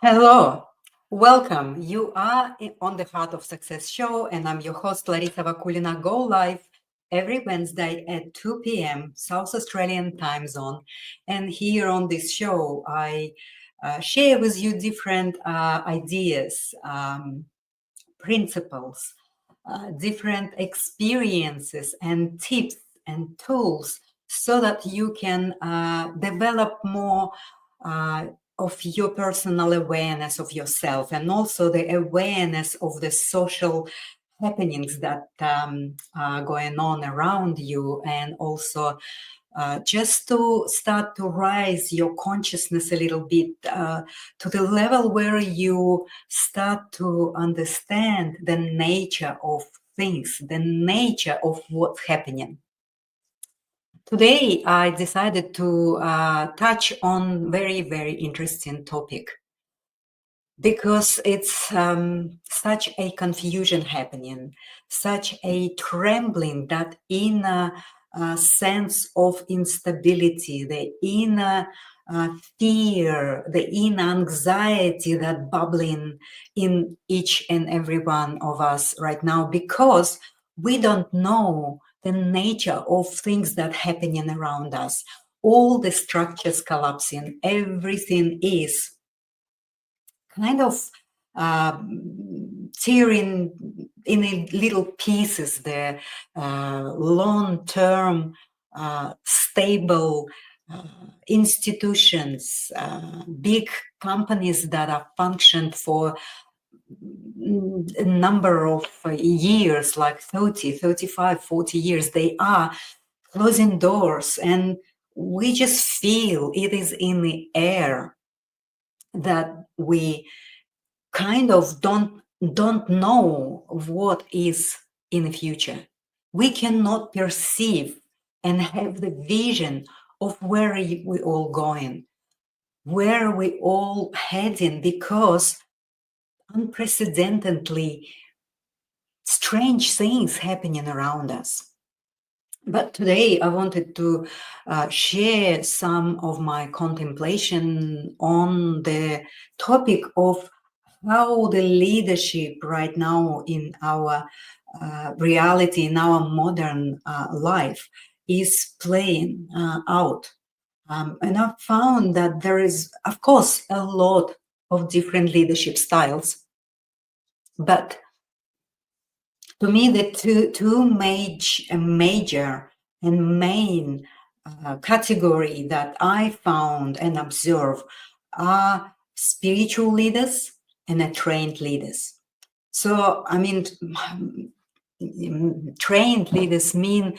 Hello, welcome. You are on the Heart of Success show, and I'm your host, Larisa Vakulina. Go live every Wednesday at 2 p.m. South Australian time zone. And here on this show, I share with you different ideas, principles, different experiences, and tips and tools so that you can develop more of your personal awareness of yourself and also the awareness of the social happenings that are going on around you, and also just to start to rise your consciousness a little bit to the level where you start to understand the nature of things, the nature of what's happening. Today, I decided to touch on very, very interesting topic because it's such a confusion happening, such a trembling, that inner sense of instability, the inner fear, the inner anxiety that bubbling in each and every one of us right now, because we don't know the nature of things that happening around us. All the structures collapsing, everything is kind of tearing in little pieces the long-term stable institutions, big companies that have functioned for a number of years, like 30, 35, 40 years. They are closing doors, and we just feel it is in the air that we kind of don't know what is in the future. We cannot perceive and have the vision of where we all going, where we all heading, because unprecedentedly strange things happening around us. But today I wanted to share some of my contemplation on the topic of how the leadership right now in our reality, in our modern life, is playing out. And I've found that there is, of course, a lot of different leadership styles. But to me, the two major and main category that I found and observe are spiritual leaders and trained leaders. So, I mean, trained leaders mean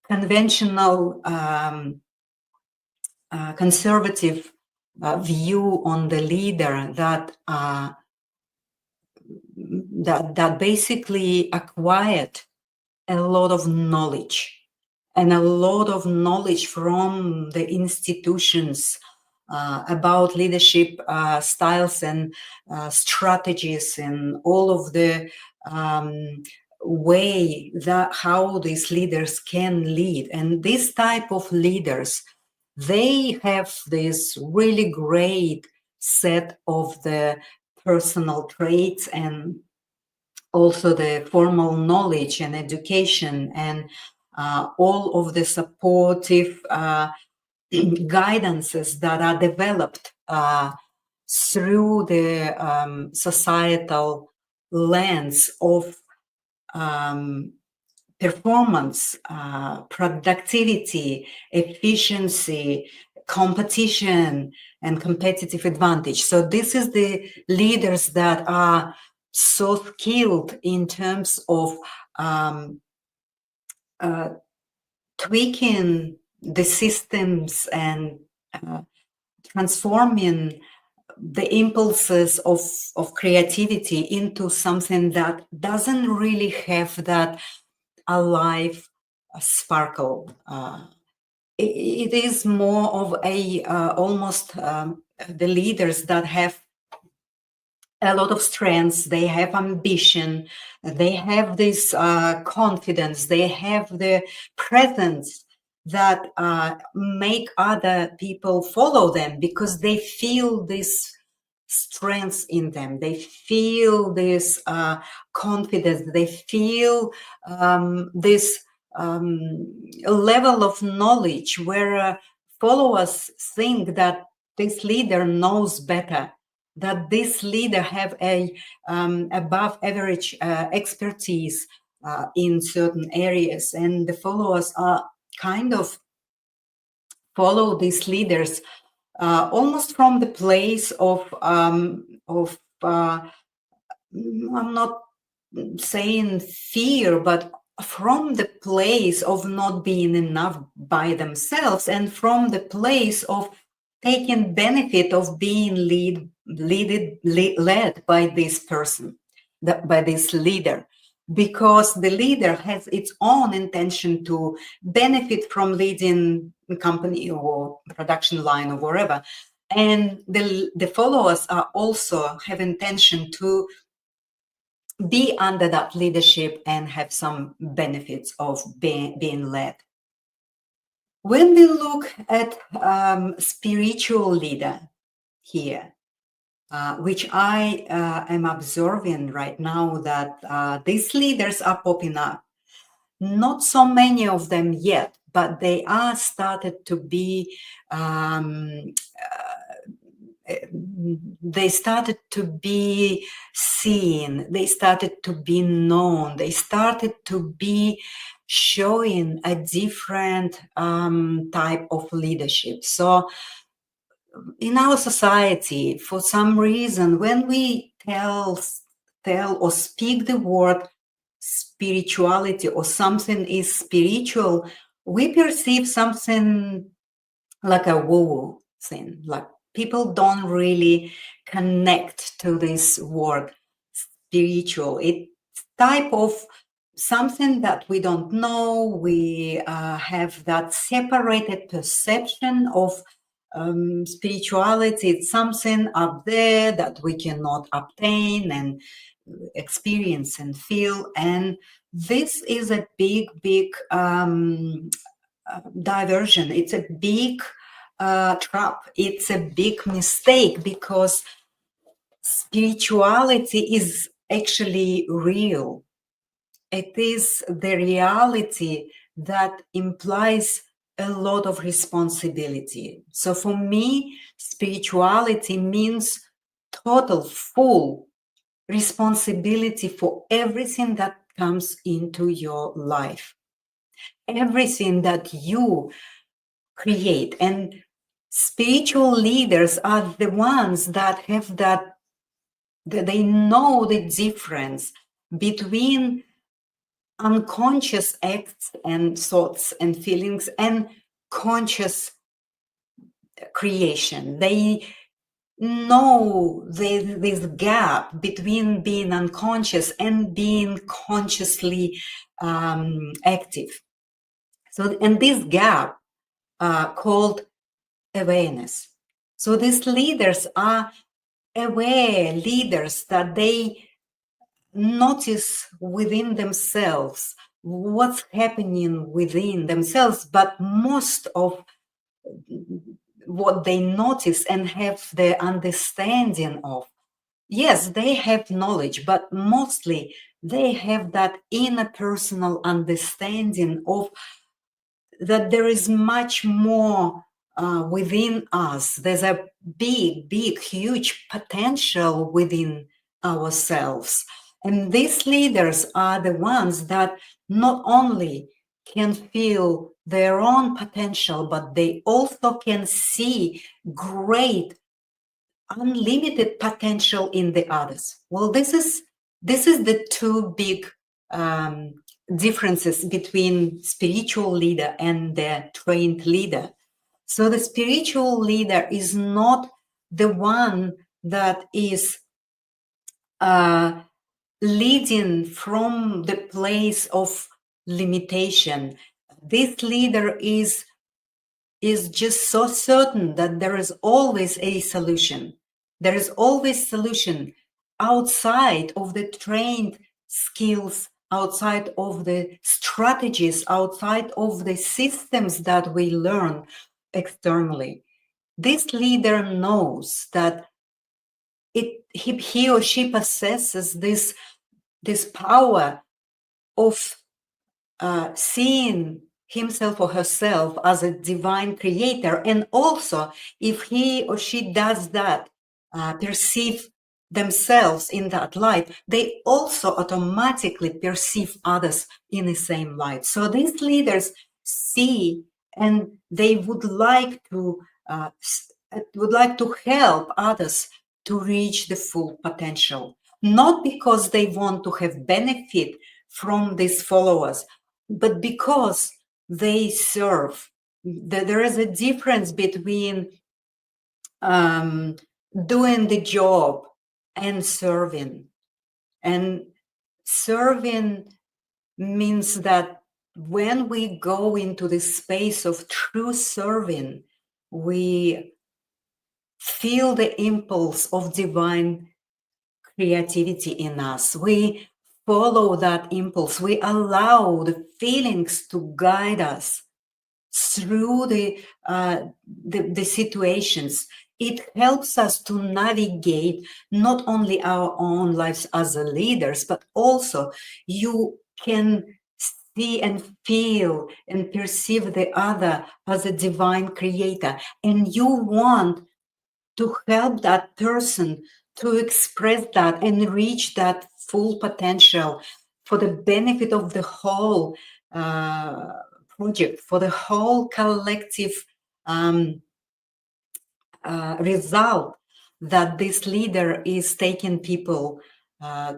conventional, conservative view on the leader that basically acquired a lot of knowledge, and a lot of knowledge from the institutions about leadership styles and strategies, and all of the way that how these leaders can lead. And this type of leaders, they have this really great set of the personal traits and also the formal knowledge and education, and all of the supportive guidances that are developed through the societal lens of performance, productivity, efficiency, competition, and competitive advantage. So this is the leaders that are so skilled in terms of tweaking the systems and transforming the impulses of creativity into something that doesn't really have that alive sparkle. It is more of a almost the leaders that have a lot of strengths, they have ambition, they have this confidence, they have the presence that make other people follow them, because they feel this strength in them. They feel this confidence. They feel this level of knowledge where followers think that this leader knows better, that this leader have a above average expertise in certain areas, and the followers are kind of follow these leaders almost from the place of I'm not saying fear, but from the place of not being enough by themselves, and from the place of taking benefit of being led by this person, by this leader, because the leader has its own intention to benefit from leading a company or production line or wherever, and the followers are also have intention to be under that leadership and have some benefits of being led. When we look at spiritual leader here, which I am observing right now, that these leaders are popping up. Not so many of them yet, but they are started to be they started to be seen, they started to be known, they started to be showing a different type of leadership. So in our society, for some reason, when we tell or speak the word spirituality or something is spiritual, we perceive something like a woo-woo thing, like people don't really connect to this word spiritual. It's type of something that we don't know. We have that separated perception of spirituality. It's something up there that we cannot obtain and experience and feel. And this is a big diversion. It's a big trap. It's a big mistake, because spirituality is actually real. It is the reality that implies a lot of responsibility. So for me, spirituality means total, full responsibility for everything that comes into your life, everything that you create. And spiritual leaders are the ones that have that they know the difference between unconscious acts and thoughts and feelings and conscious creation. They know this gap between being unconscious and being consciously active. So, and this gap called awareness. So these leaders are aware leaders, that they notice within themselves what's happening within themselves, but most of what they notice and have the understanding of, yes, they have knowledge, but mostly they have that inner personal understanding of that there is much more within us. There's a big, huge potential within ourselves. And these leaders are the ones that not only can feel their own potential, but they also can see great, unlimited potential in the others. Well, this is the two big differences between spiritual leader and the trained leader. So the spiritual leader is not the one that is leading from the place of limitation. This leader is just so certain that there is always a solution. There is always solution outside of the trained skills, outside of the strategies, outside of the systems that we learn externally. This leader knows that he or she possesses this power of seeing himself or herself as a divine creator, and also if he or she does that, perceive themselves in that light, they also automatically perceive others in the same light. So these leaders see, and they would like to help others to reach the full potential, not because they want to have benefit from these followers, but because they serve. There is a difference between doing the job and serving. And serving means that when we go into the space of true serving, we feel the impulse of divine creativity in us. We follow that impulse. We allow the feelings to guide us through the situations. It helps us to navigate not only our own lives as leaders, but also you can see and feel and perceive the other as a divine creator, and you want to help that person to express that and reach that full potential for the benefit of the whole project, for the whole collective result that this leader is taking people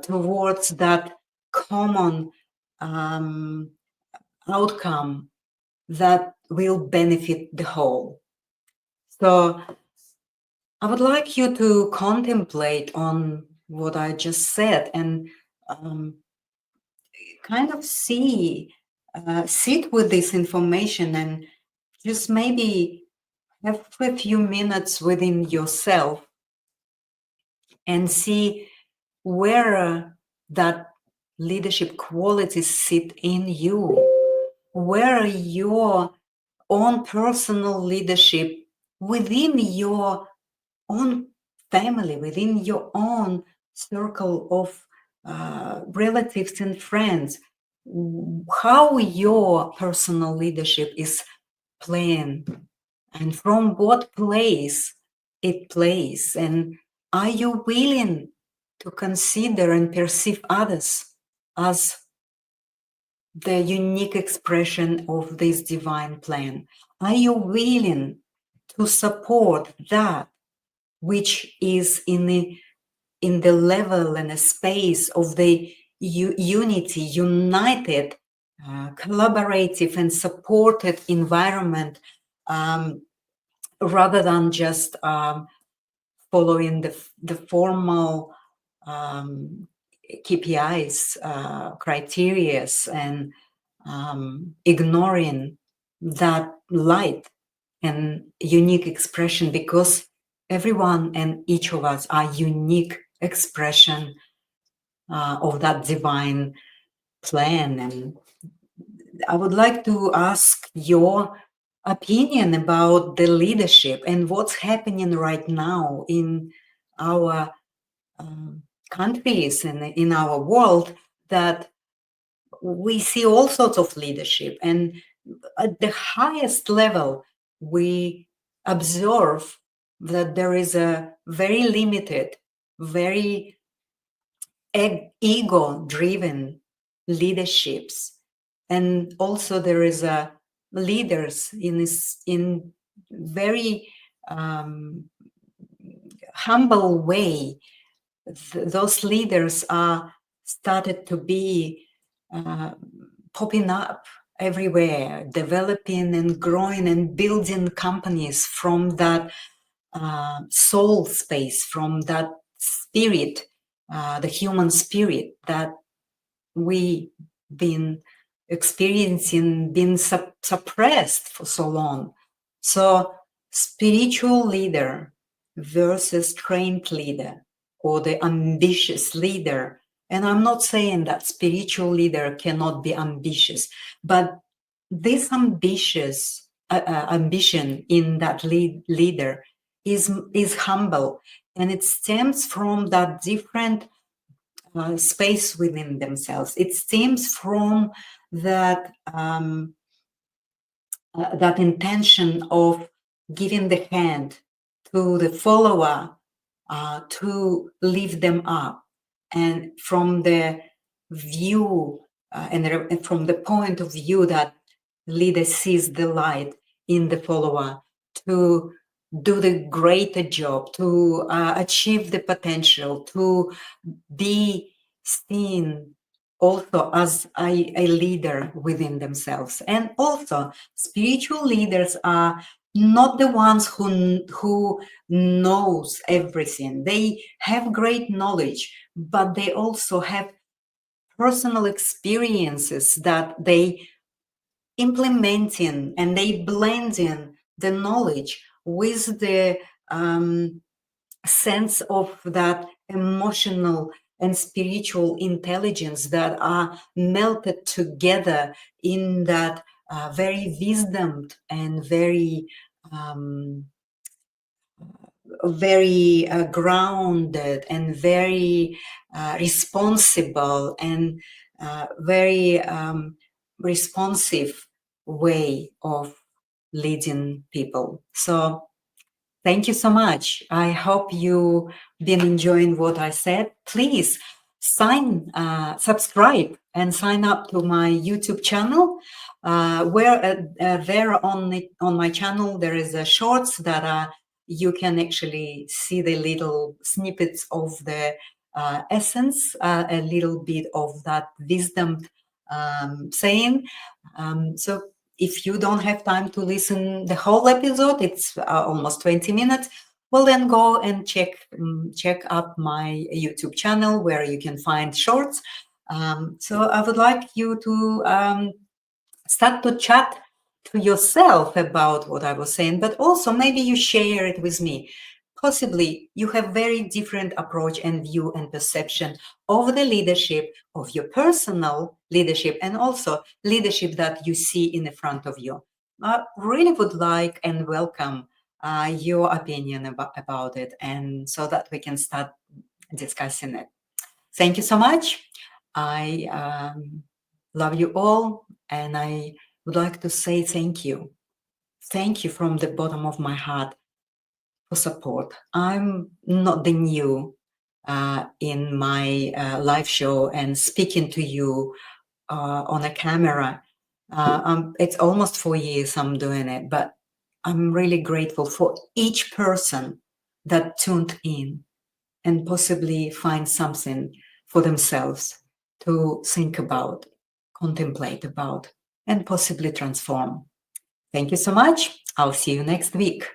towards that common outcome that will benefit the whole. So I would like you to contemplate on what I just said and kind of sit with this information and just maybe have a few minutes within yourself and see where that leadership qualities sit in you, where your own personal leadership within your own family, within your own circle of relatives and friends, how your personal leadership is playing and from what place it plays. And are you willing to consider and perceive others as the unique expression of this divine plan? Are you willing to support that which is in the level and a space of the unity, united, collaborative and supported environment, rather than just following the formal KPIs, criterias, and ignoring that light and unique expression, because everyone and each of us are unique expression of that divine plan. And I would like to ask your opinion about the leadership and what's happening right now in our countries and in our world, that we see all sorts of leadership, and at the highest level we observe that there is a very limited, very ego-driven leaderships, and also there is a leaders in very humble way. Those leaders are started to be popping up everywhere, developing and growing and building companies from that soul space, from that spirit, the human spirit that we been experiencing, been suppressed for so long. So spiritual leader versus trained leader, or the ambitious leader. And I'm not saying that spiritual leader cannot be ambitious, but this ambitious ambition in that leader is humble and it stems from that different space within themselves. It stems from that that intention of giving the hand to the follower to lift them up, and from the view and from the point of view that leader sees the light in the follower to do the greater job, to achieve the potential, to be seen also as a leader within themselves. And also, spiritual leaders are not the ones who knows everything. They have great knowledge, but they also have personal experiences that they implementing, and they blending the knowledge with the sense of that emotional and spiritual intelligence that are melted together in that very wisdom and very grounded and very responsible and very responsive way of leading people. So thank you so much. I hope you've been enjoying what I said. Please subscribe and sign up to my YouTube channel. Where there on my channel there is a shorts that you can actually see the little snippets of the essence, a little bit of that wisdom saying. So if you don't have time to listen the whole episode, it's almost 20 minutes, well then go and check up my YouTube channel where you can find shorts. So I would like you to start to chat to yourself about what I was saying, but also maybe you share it with me. Possibly you have very different approach and view and perception of the leadership, of your personal leadership, and also leadership that you see in the front of you. I really would like and welcome your opinion about it, and so that we can start discussing it. Thank you so much. I love you all, and I would like to say thank you. Thank you from the bottom of my heart for support. I'm not the new in my live show and speaking to you on a camera. It's almost 4 years I'm doing it, but I'm really grateful for each person that tuned in and possibly find something for themselves to think about, contemplate about, and possibly transform. Thank you so much. I'll see you next week.